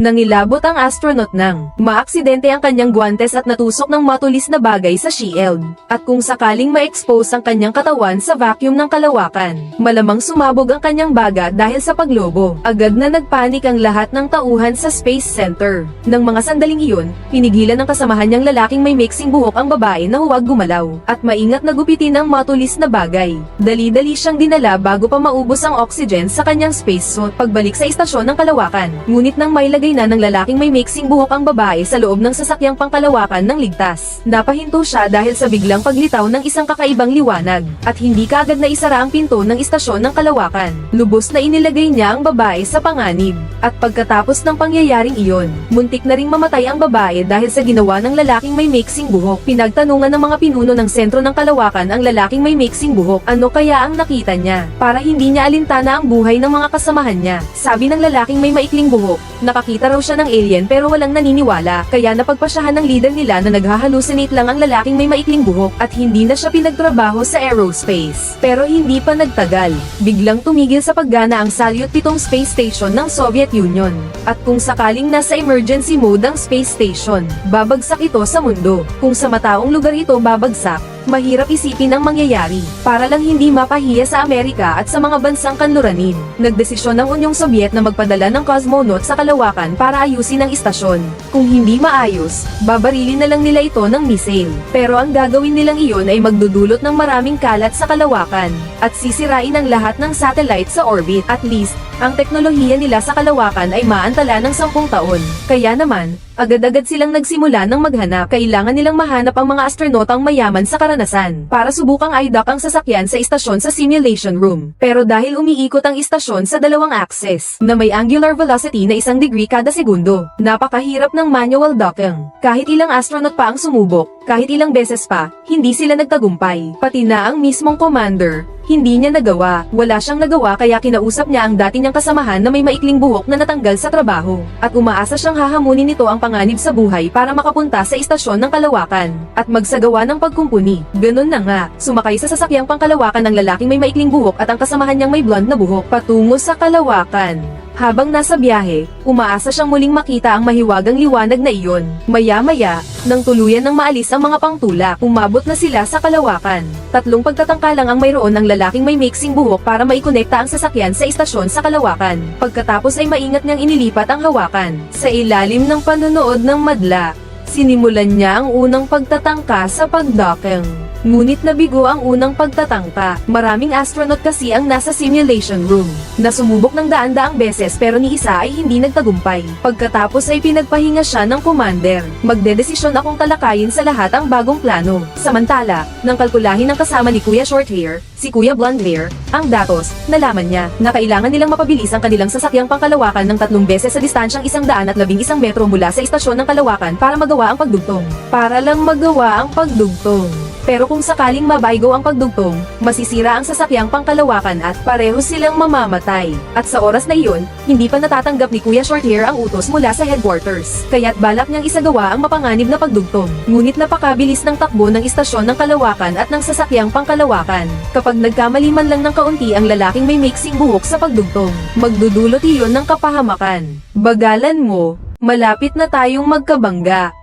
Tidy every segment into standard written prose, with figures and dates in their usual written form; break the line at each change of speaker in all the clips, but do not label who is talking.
Nangilabot ang astronaut nang maaksidente ang kanyang guwantes at natusok ng matulis na bagay sa shield. At kung sakaling ma-expose ang kanyang katawan sa vacuum ng kalawakan, malamang sumabog ang kanyang baga dahil sa paglobo. Agad na nagpanik ang lahat ng tauhan sa Space Center. Nang mga sandaling iyon, pinigilan ng kasamahan niyang lalaking may mixing buhok ang babae na huwag gumalaw, at maingat na gupitin ang matulis na bagay. Dali-dali siyang dinala bago pa maubos ang oxygen sa kanyang spacesuit. Pagbalik sa istasyon ng kalawakan, ngunit nang mailagay na ng lalaking may mixing buhok ang babae sa loob ng sasakyang pangkalawakan ng ligtas. Napahinto siya dahil sa biglang paglitaw ng isang kakaibang liwanag, at hindi kaagad na isara ang pinto ng istasyon ng kalawakan. Lubos na inilagay niya ang babae sa panganib. At pagkatapos ng pangyayaring iyon, muntik na ring mamatay ang babae dahil sa ginawa ng lalaking may mixing buhok. Pinagtanungan ng mga pinuno ng sentro ng kalawakan ang lalaking may mixing buhok. Ano kaya ang nakita niya? Para hindi niya alintana ang buhay ng mga kasamahan niya. Sabi ng lalaking may maikling buhok, nakakita raw siya ng alien pero walang naniniwala, kaya napagpasyahan ng leader nila na naghahalucinate lang ang lalaking may maikling buhok at hindi na siya pinagtrabaho sa aerospace. Pero hindi pa nagtagal, biglang tumigil sa paggana ang Salyut 7 space station ng Soviet Union. At kung sakaling nasa emergency mode ang space station, babagsak ito sa mundo. Kung sa mataong lugar ito babagsak, mahirap isipin ang mangyayari. Para lang hindi mapahiya sa Amerika at sa mga bansang kanluranin, nagdesisyon ng Unyong Sobyet na magpadala ng cosmonaut sa kalawakan para ayusin ang istasyon. Kung hindi maayos, babarilin na lang nila ito ng missile. Pero ang gagawin nilang iyon ay magdudulot ng maraming kalat sa kalawakan, at sisirain ang lahat ng satellite sa orbit. At least, ang teknolohiya nila sa kalawakan ay maantala ng 10 taon. Kaya naman, agad-agad silang nagsimula ng maghanap. Kailangan nilang mahanap ang mga astronotang mayaman sa karanasan para subukang i-dock ang sasakyan sa istasyon sa simulation room. Pero dahil umiikot ang istasyon sa dalawang axis na may angular velocity na 1 degree kada segundo, napakahirap ng manual docking. Kahit ilang astronaut pa ang sumubok, kahit ilang beses pa, hindi sila nagtagumpay. Pati na ang mismong commander, hindi niya nagawa. Wala siyang nagawa kaya kinausap niya ang dati niyang kasamahan na may maikling buhok na natanggal sa trabaho. At umaasa siyang hahamunin nito ang panganib sa buhay para makapunta sa istasyon ng kalawakan at magsagawa ng pagkumpuni. Ganun na nga, sumakay sa sasakyang pangkalawakan ng lalaking may maikling buhok at ang kasamahan niyang may blonde na buhok patungo sa kalawakan. Habang nasa biyahe, umaasa siyang muling makita ang mahiwagang liwanag na iyon. Maya-maya, nang tuluyan ng maalis ang mga pangtulak, umabot na sila sa kalawakan. 3 pagtatangka lang ang mayroon ng lalaking may mixing buhok para maikonekta ang sasakyan sa istasyon sa kalawakan. Pagkatapos ay maingat niyang inilipat ang hawakan. Sa ilalim ng panonood ng madla, sinimulan niya ang unang pagtatangka sa pagdocking. Ngunit nabigo ang unang pagtatangka. Maraming astronaut kasi ang nasa simulation room, na sumubok ng daan-daang beses pero ni isa ay hindi nagtagumpay. Pagkatapos ay pinagpahinga siya ng commander. Magdedesisyon akong talakayin sa lahat ang bagong plano. Samantala, nang kalkulahin ng kasama ni Kuya Shorthair, si Kuya Blondehair, ang datos, nalaman niya na kailangan nilang mapabilis ang kanilang sasakyang pangkalawakan ng 3 beses sa distansyang 111 metro mula sa istasyon ng kalawakan para magawa ang pagdugtong. Para lang magawa ang pagdugtong. Pero kung sakaling mabaygo ang pagdugtong, masisira ang sasakyang pangkalawakan at pareho silang mamamatay. At sa oras na iyon, hindi pa natatanggap ni Kuya Shorthair ang utos mula sa headquarters. Kaya't balak niyang isagawa ang mapanganib na pagdugtong. Ngunit napakabilis ng takbo ng istasyon ng kalawakan at ng sasakyang pangkalawakan. Kapag nagkamali man lang ng kaunti ang lalaking may mixing buhok sa pagdugtong, magdudulot iyon ng kapahamakan. Bagalan mo, malapit na tayong magkabangga.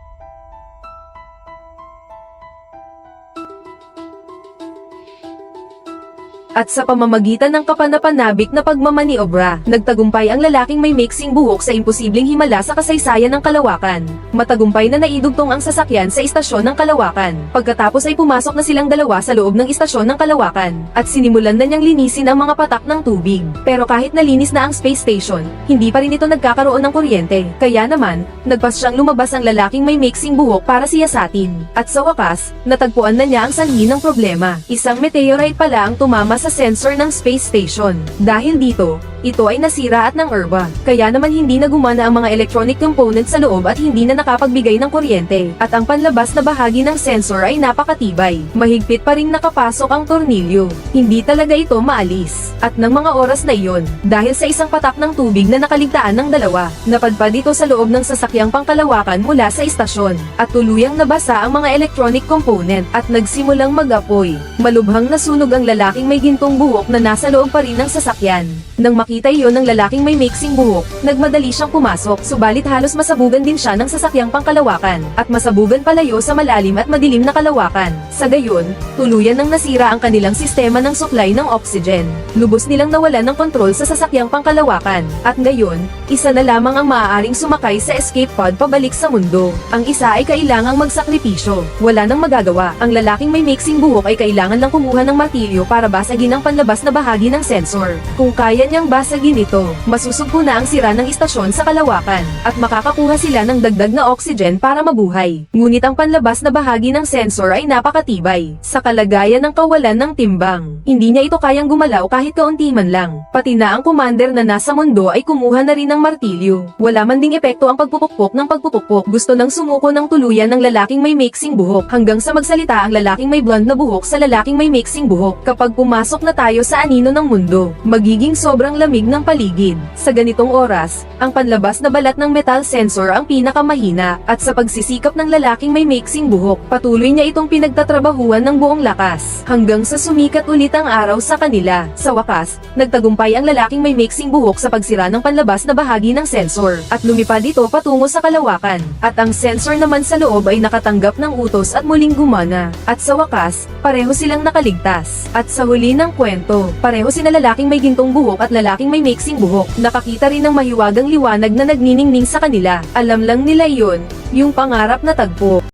At sa pamamagitan ng kapanapanabik na pagmamaniobra, nagtagumpay ang lalaking may mixing buhok sa imposibleng himala sa kasaysayan ng kalawakan. Matagumpay na naidugtong ang sasakyan sa istasyon ng kalawakan. Pagkatapos ay pumasok na silang dalawa sa loob ng istasyon ng kalawakan, at sinimulan na niyang linisin ang mga patak ng tubig. Pero kahit nalinis na ang space station, hindi pa rin ito nagkakaroon ng kuryente. Kaya naman, nagpas siyang lumabas ang lalaking may mixing buhok para siyasatin. At sa wakas, natagpuan na niya ang sanhi ng problema. Isang meteorite pala ang tumama sa sensor ng space station. Dahil dito, ito ay nasira at nang-erba. Kaya naman hindi na gumana ang mga electronic components sa loob at hindi na nakapagbigay ng kuryente. At ang panlabas na bahagi ng sensor ay napakatibay. Mahigpit pa ring nakapasok ang tornilyo. Hindi talaga ito maalis. At ng mga oras na iyon, dahil sa isang patak ng tubig na nakaligtaan ng dalawa, napadpad ito sa loob ng sasakyang pangkalawakan mula sa istasyon. At tuluyang nabasa ang mga electronic component at nagsimulang mag-apoy. Malubhang nasunog ang lalaking may gintong buhok na nasa loob pa rin ng sasakyan. Nang makita iyon ng lalaking may mixing buhok, nagmadali siyang pumasok, subalit halos masabugan din siya ng sasakyang pangkalawakan, at masabugan palayo sa malalim at madilim na kalawakan. Sa gayon, tuluyan nang nasira ang kanilang sistema ng supply ng oxygen. Lubos nilang nawalan ng kontrol sa sasakyang pangkalawakan, at ngayon, isa na lamang ang maaaring sumakay sa escape pod pabalik sa mundo. Ang isa ay kailangang magsakripisyo. Wala nang magagawa. Ang lalaking may mixing buhok ay kailangan lang kumuha ng martilyo para basagin ang panlabas na bahagi ng sensor. Kung kaya niyang basagin ito, masusugpo na ang sira ng istasyon sa kalawakan, at makakakuha sila ng dagdag na oxygen para mabuhay. Ngunit ang panlabas na bahagi ng sensor ay napakatibay. Sa kalagayan ng kawalan ng timbang, hindi niya ito kayang gumalaw kahit kaunti man lang. Pati na ang commander na nasa mundo ay kumuha na rin ng martilyo. Wala man ding epekto ang pagpupukpok ng pagpupukpok. Gusto nang sumuko ng tuluyan ng lalaking may mixing buhok, hanggang sa magsalita ang lalaking may blonde na buhok sa lalaking may mixing buhok. Kapag pumasok na tayo sa anino ng mundo, magiging sobrang lamig ng paligid. Sa ganitong oras, ang panlabas na balat ng metal sensor ang pinakamahina, at sa pagsisikap ng lalaking may mixing buhok, patuloy niya itong pinagtatrabahuan ng buong lakas, hanggang sa sumikat ulit ang araw sa kanila. Sa wakas, nagtagumpay ang lalaking may mixing buhok sa pagsira ng panlabas na bahagi ng sensor, at lumipad ito patungo sa kalawakan, at ang sensor naman sa loob ay nakatanggap ng utos at muling gumana. At sa wakas, pareho silang nakaligtas. At sa huli ng kwento, pareho sina lalaking may gintong buhok at lalaking may mixing buhok. Nakakita rin ng mahiwagang liwanag na nagniningning sa kanila. Alam lang nila iyon, yung pangarap na tagpo.